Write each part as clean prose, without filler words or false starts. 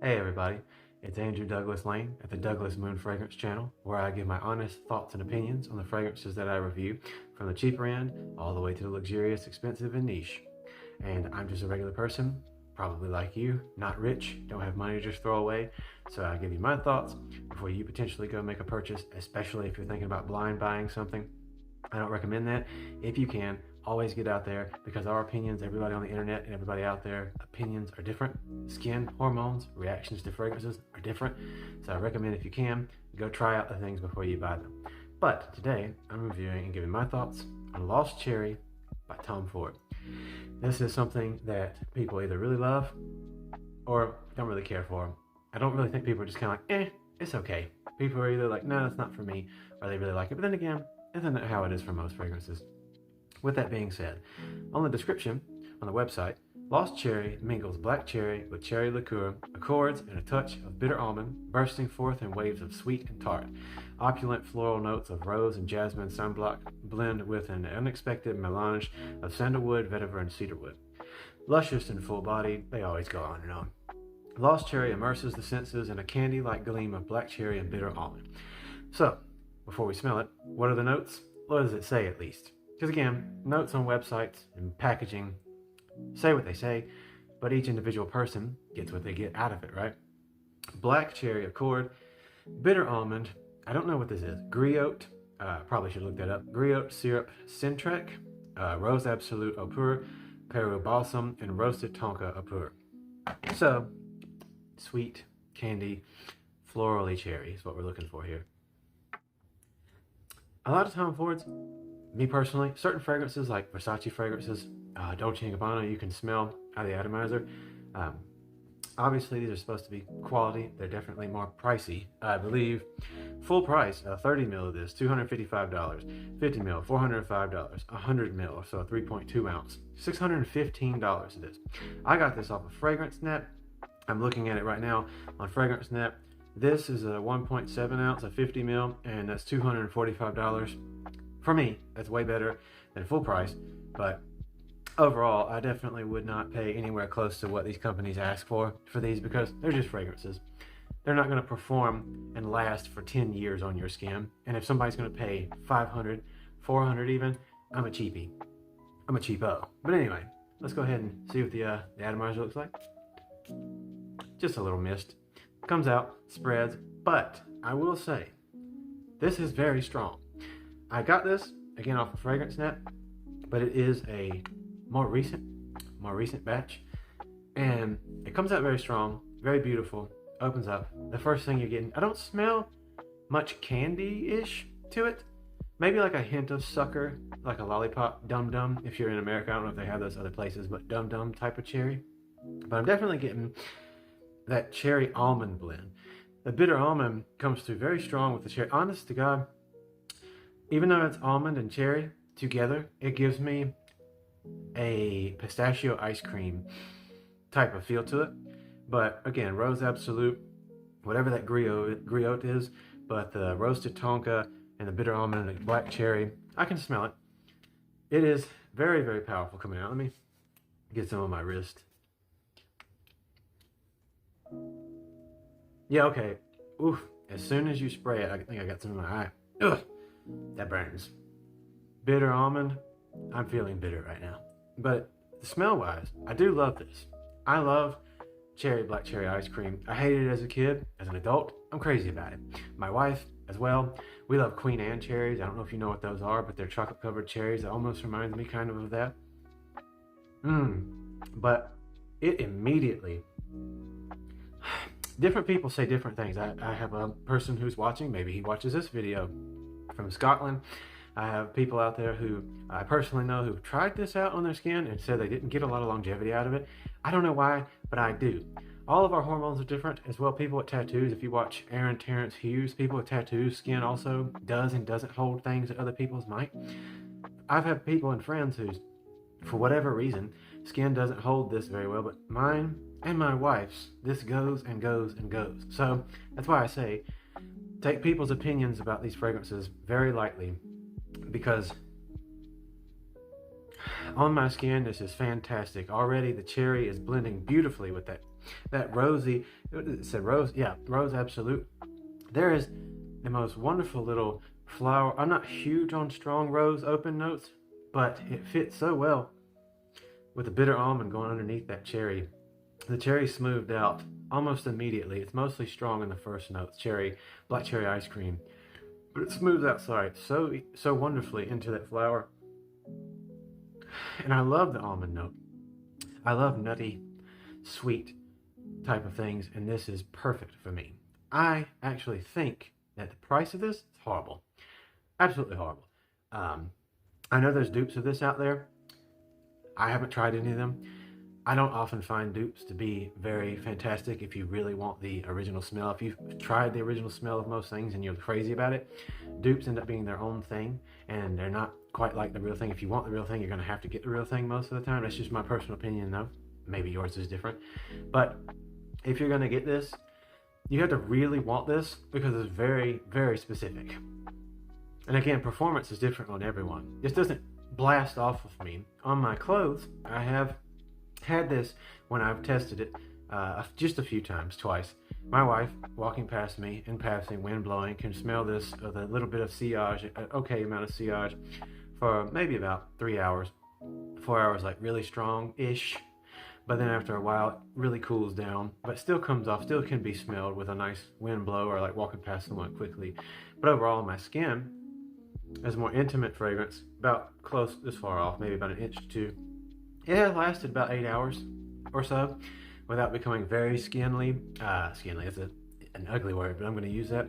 Hey everybody, it's Andrew Douglas Lane at the Douglas Moon Fragrance channel, where I give my honest thoughts and opinions on the fragrances that I review, from the cheaper end all the way to the luxurious, expensive, and niche. And I'm just a regular person, probably like you, not rich, don't have money to just throw away, so I give you my thoughts before you potentially go make a purchase, especially if you're thinking about blind buying something. I don't recommend that. If you can, always get out there, because our opinions, everybody on the internet and everybody out there, opinions are different. Skin, hormones, reactions to fragrances are different. So I recommend, if you can, go try out the things before you buy them. But today I'm reviewing and giving my thoughts on Lost Cherry by Tom Ford. This is something that people either really love or don't really care for. I don't really think people are just kind of like, it's okay. People are either like, no, it's not for me, or they really like it. But then again, isn't that how it is for most fragrances? With that being said, on the description on the website, Lost Cherry mingles black cherry with cherry liqueur, accords, and a touch of bitter almond, bursting forth in waves of sweet and tart. Opulent floral notes of rose and jasmine sunblock blend with an unexpected melange of sandalwood, vetiver, and cedarwood. Luscious and full-bodied, they always go on and on. Lost Cherry immerses the senses in a candy-like gleam of black cherry and bitter almond. So, before we smell it, what are the notes? What does it say, at least? Because again, notes on websites and packaging say what they say, but each individual person gets what they get out of it, right? Black cherry accord, bitter almond, I don't know what this is, griotte, probably should look that up, griotte syrup Cintrec, rose absolute au pur, Peru balsam, and roasted tonka au pur. So, sweet, candy, florally cherry is what we're looking for here. A lot of Tom Ford's, me personally, certain fragrances like Versace fragrances, Dolce & Gabbana, you can smell out of the atomizer. Obviously, these are supposed to be quality. They're definitely more pricey. I believe full price, 30 mil of this, $255. 50 mil, $405. 100 mil, so a 3.2 ounce, $615 of this. I got this off of FragranceNet. I'm looking at it right now on FragranceNet. This is a 1.7 ounce, a 50 mil, and that's $245. For me, that's way better than full price, but overall, I definitely would not pay anywhere close to what these companies ask for these, because they're just fragrances. They're not going to perform and last for 10 years on your skin. And if somebody's going to pay $500, $400 even, I'm a cheapie. I'm a cheapo. But anyway, let's go ahead and see what the atomizer looks like. Just a little mist. Comes out, spreads, but I will say, this is very strong. I got this, again, off of FragranceNet, but it is a more recent batch, and it comes out very strong, very beautiful, opens up. The first thing you're getting, I don't smell much candy-ish to it. Maybe like a hint of sucker, like a lollipop, Dum Dum, if you're in America. I don't know if they have those other places, but Dum Dum type of cherry. But I'm definitely getting that cherry almond blend. The bitter almond comes through very strong with the cherry. Honest to God, even though it's almond and cherry together, it gives me a pistachio ice cream type of feel to it. But again, rose absolute, whatever that griotte is, but the roasted tonka and the bitter almond and the black cherry, I can smell it. It is very, very powerful coming out. Let me get some on my wrist. Yeah, okay. Oof. As soon as you spray it, I think I got some in my eye. Ugh. That burns. Bitter almond, I'm feeling bitter right now. But smell-wise, I do love this. I love black cherry ice cream. I hated it as a kid. As an adult, I'm crazy about it. My wife as well. We love Queen Anne cherries. I don't know if you know what those are, but they're chocolate-covered cherries. It almost reminds me kind of that. But it immediately... Different people say different things. I have a person who's watching, maybe he watches this video, from Scotland. I have people out there who I personally know who've tried this out on their skin and said they didn't get a lot of longevity out of it. I don't know why, but I do. All of our hormones are different as well. People with tattoos, if you watch Aaron Terrence Hughes, people with tattoos, skin also does and doesn't hold things that other people's might. I've had people and friends whose, for whatever reason, skin doesn't hold this very well, but mine and my wife's, this goes and goes and goes. So that's why I say, take people's opinions about these fragrances very lightly, because on my skin, this is fantastic. Already the cherry is blending beautifully with that That rosy, it said rose, yeah, rose absolute. There is the most wonderful little flower. I'm not huge on strong rose open notes, but it fits so well with the bitter almond going underneath that cherry. The cherry smoothed out almost immediately. It's mostly strong in the first notes, cherry, black cherry ice cream, but it smooths out, so wonderfully into that flower. And I love the almond note. I love nutty, sweet type of things, and this is perfect for me. I actually think that the price of this is horrible. Absolutely horrible. I know there's dupes of this out there. I haven't tried any of them. I don't often find dupes to be very fantastic if you really want the original smell. If you've tried the original smell of most things and you're crazy about it, dupes end up being their own thing, and they're not quite like the real thing. If you want the real thing, you're going to have to get the real thing most of the time. That's just my personal opinion, though. Maybe yours is different. But if you're going to get this, you have to really want this because it's very, very specific. And again, performance is different on everyone. This doesn't blast off of me. On my clothes, I have had this when I've tested it just a few times, twice. My wife, walking past me in passing, wind blowing, can smell this, the little bit of sillage, an okay amount of sillage, for maybe about 3 hours, 4 hours, like really strong-ish. But then after a while, it really cools down, but still comes off, still can be smelled with a nice wind blow or like walking past someone quickly. But overall, my skin is more intimate fragrance, about close this far off, maybe about an inch or two. It lasted about 8 hours or so without becoming very skinly. Skinly is an ugly word, but I'm going to use that.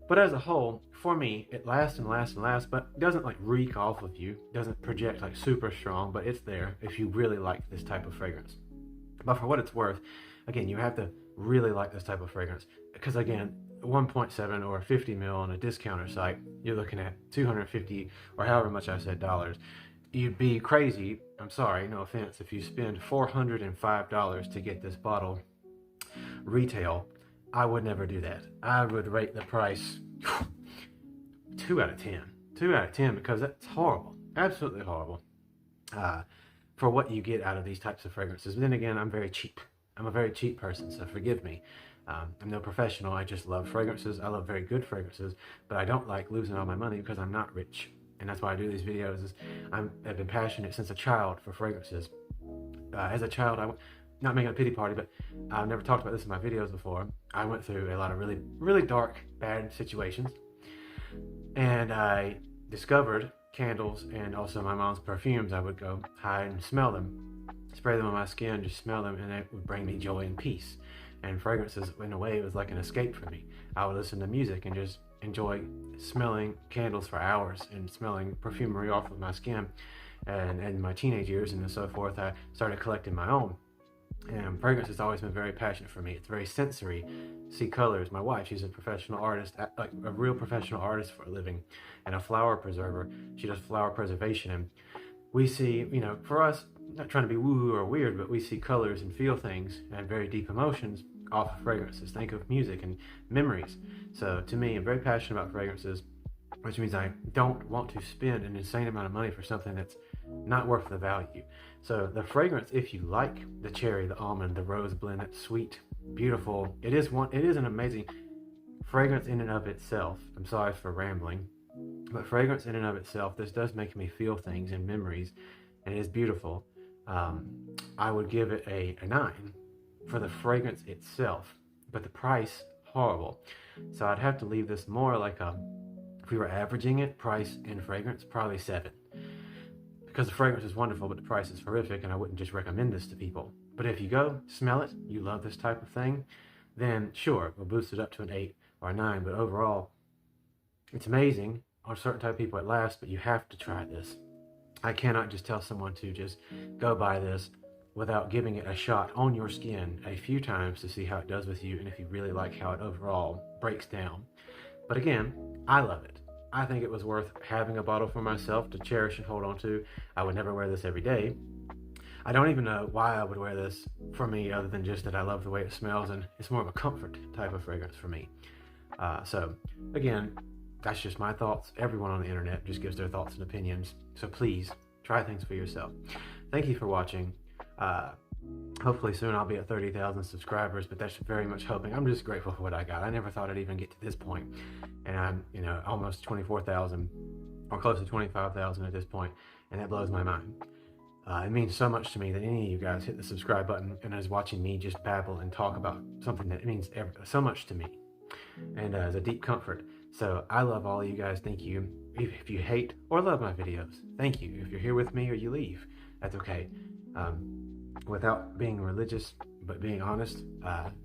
But as a whole, for me, it lasts and lasts and lasts, but doesn't like reek off of you. Doesn't project like super strong, but it's there if you really like this type of fragrance. But for what it's worth, again, you have to really like this type of fragrance. Because again, 1.7 or 50 mil on a discounter site, you're looking at 250 or however much I said dollars. You'd be crazy, I'm sorry, no offense, if you spend $405 to get this bottle retail. I would never do that. I would rate the price 2 out of 10. 2 out of 10 because that's horrible. Absolutely horrible. For what you get out of these types of fragrances. But then again, I'm very cheap. I'm a very cheap person, so forgive me. I'm no professional. I just love fragrances. I love very good fragrances, but I don't like losing all my money because I'm not rich. And that's why I do these videos. I've been passionate since a child for fragrances. As a child, not making a pity party, but I've never talked about this in my videos before. I went through a lot of really, really dark, bad situations. And I discovered candles and also my mom's perfumes. I would go hide and smell them, spray them on my skin, just smell them, and it would bring me joy and peace. And fragrances, in a way, it was like an escape for me. I would listen to music and just enjoy smelling candles for hours and smelling perfumery off of my skin. And in my teenage years and so forth, I started collecting my own. And fragrance has always been very passionate for me. It's very sensory. See colors. My wife, she's a professional artist, like a real professional artist for a living, and a flower preserver. She does flower preservation. And we see, for us, not trying to be woo-hoo or weird, but we see colors and feel things and very deep emotions off of fragrances. Think of music and memories. So to me, I'm very passionate about fragrances, which means I don't want to spend an insane amount of money for something that's not worth the value. So the fragrance, if you like the cherry, the almond, the rose blend, that's sweet, beautiful. It is an amazing fragrance in and of itself. I'm sorry for rambling, but fragrance in and of itself, this does make me feel things and memories, and it is beautiful. I would give it a 9 for the fragrance itself, but the price, horrible. So I'd have to leave this more like if we were averaging it, price and fragrance, probably 7. Because the fragrance is wonderful, but the price is horrific, and I wouldn't just recommend this to people. But if you go, smell it, you love this type of thing, then sure, we'll boost it up to an 8 or a 9. But overall, it's amazing. On certain type of people it lasts, but you have to try this. I cannot just tell someone to just go buy this without giving it a shot on your skin a few times to see how it does with you and if you really like how it overall breaks down. But again, I love it. I think it was worth having a bottle for myself to cherish and hold on to. I would never wear this every day. I don't even know why I would wear this for me other than just that I love the way it smells, and it's more of a comfort type of fragrance for me. So again, that's just my thoughts. Everyone on the internet just gives their thoughts and opinions. So please try things for yourself. Thank you for watching. Hopefully soon I'll be at 30,000 subscribers, but that's very much hoping. I'm just grateful for what I got. I never thought I'd even get to this point, and I'm, almost 24,000 or close to 25,000 at this point, and that blows my mind. It means so much to me that any of you guys hit the subscribe button and is watching me just babble and talk about something that means so much to me, and is a deep comfort. So I love all of you guys. Thank you. If you hate or love my videos, thank you. If you're here with me or you leave, that's okay. Without being religious, but being honest,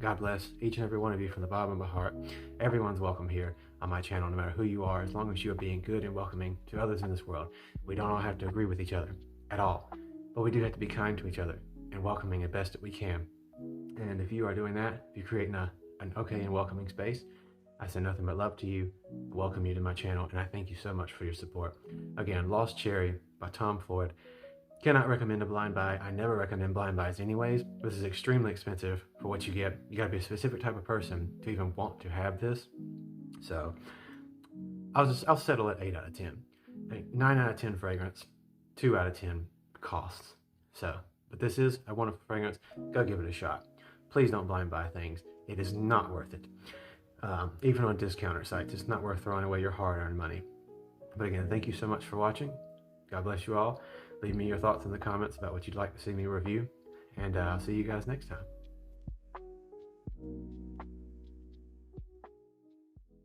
God bless each and every one of you from the bottom of my heart. Everyone's welcome here on my channel, no matter who you are, as long as you are being good and welcoming to others in this world. We don't all have to agree with each other at all, but we do have to be kind to each other and welcoming as best that we can. And if you are doing that, if you're creating an okay and welcoming space, I send nothing but love to you, welcome you to my channel, and I thank you so much for your support. Again, Lost Cherry by Tom Ford. Cannot recommend a blind buy. I never recommend blind buys anyways. This is extremely expensive for what you get. You gotta be a specific type of person to even want to have this. So I'll settle at 8 out of 10. 9 out of 10 fragrance, 2 out of 10 costs. So, but this is a wonderful fragrance. Go give it a shot. Please don't blind buy things. It is not worth it. Even on discounter sites, it's not worth throwing away your hard-earned money. But again, thank you so much for watching. God bless you all. Leave me your thoughts in the comments about what you'd like to see me review, and I'll see you guys next time.